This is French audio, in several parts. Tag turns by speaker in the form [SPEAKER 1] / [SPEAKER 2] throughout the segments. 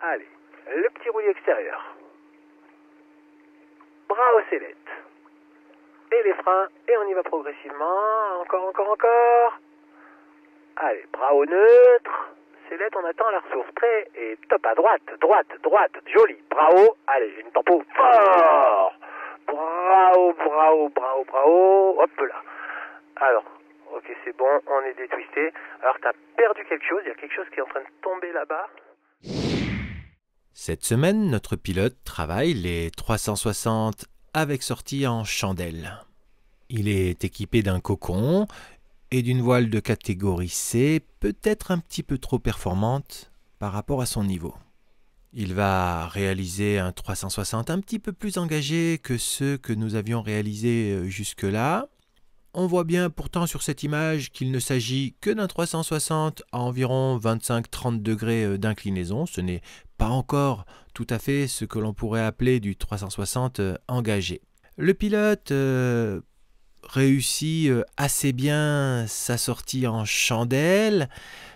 [SPEAKER 1] Allez, le petit roulis extérieur. Bras aux sellettes. Et les freins, et on y va progressivement. Encore. Allez, bras au neutre. Sellette, on attend la ressource. Prêt et top à droite. Joli. Bras haut. Allez, une tempo fort. Bras haut. Hop là. Alors, ok, c'est bon, on est détwisté. Alors, t'as perdu quelque chose. Il y a quelque chose qui est en train de tomber là-bas.
[SPEAKER 2] Cette semaine, notre pilote travaille les 360 avec sortie en chandelle. Il est équipé d'un cocon et d'une voile de catégorie C, peut-être un petit peu trop performante par rapport à son niveau. Il va réaliser un 360 un petit peu plus engagé que ceux que nous avions réalisés jusque-là. On voit bien pourtant sur cette image qu'il ne s'agit que d'un 360 à environ 25-30 degrés d'inclinaison. Ce n'est pas encore tout à fait ce que l'on pourrait appeler du 360 engagé. Le pilote réussit assez bien sa sortie en chandelle.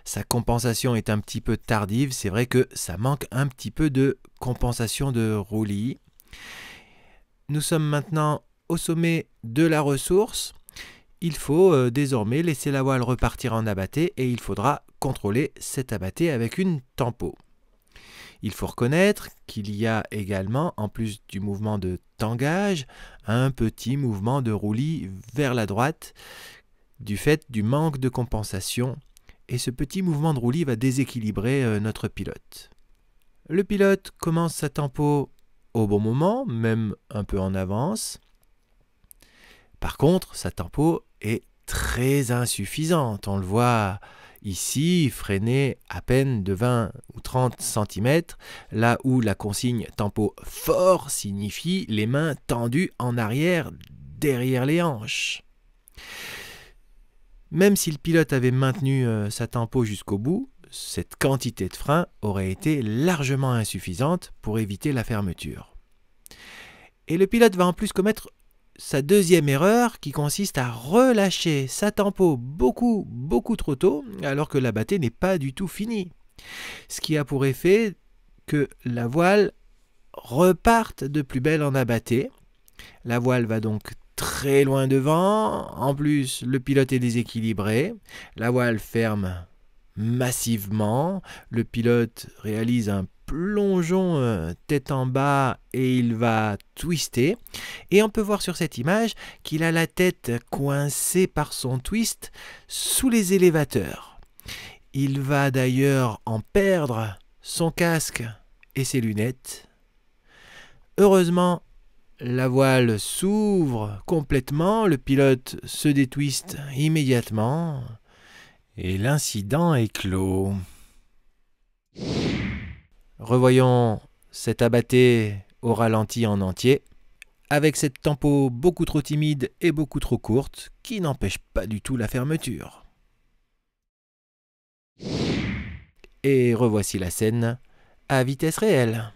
[SPEAKER 2] Sa compensation est un petit peu tardive. C'est vrai que ça manque un petit peu de compensation de roulis. Nous sommes maintenant au sommet de la ressource. Il faut désormais laisser la voile repartir en abatté et il faudra contrôler cet abatté avec une tempo. Il faut reconnaître qu'il y a également, en plus du mouvement de tangage, un petit mouvement de roulis vers la droite du fait du manque de compensation et ce petit mouvement de roulis va déséquilibrer notre pilote. Le pilote commence sa tempo au bon moment, même un peu en avance. Par contre, sa tempo est très insuffisante. On le voit ici, freiner à peine de 20 ou 30 cm, là où la consigne tempo fort signifie les mains tendues en arrière derrière les hanches. Même si le pilote avait maintenu sa tempo jusqu'au bout, cette quantité de frein aurait été largement insuffisante pour éviter la fermeture. Et le pilote va en plus commettre sa deuxième erreur qui consiste à relâcher sa tempo beaucoup trop tôt alors que l'abatté n'est pas du tout fini. Ce qui a pour effet que la voile reparte de plus belle en abatté. La voile va donc très loin devant. En plus, le pilote est déséquilibré. La voile ferme massivement. Le pilote réalise un plongeon tête en bas et il va twister. Et on peut voir sur cette image qu'il a la tête coincée par son twist sous les élévateurs. Il va d'ailleurs en perdre son casque et ses lunettes. Heureusement, la voile s'ouvre complètement, le pilote se détwiste immédiatement et l'incident est clos. Revoyons cet abatté au ralenti en entier, avec cette tempo beaucoup trop timide et beaucoup trop courte, qui n'empêche pas du tout la fermeture. Et revoici la scène à vitesse réelle.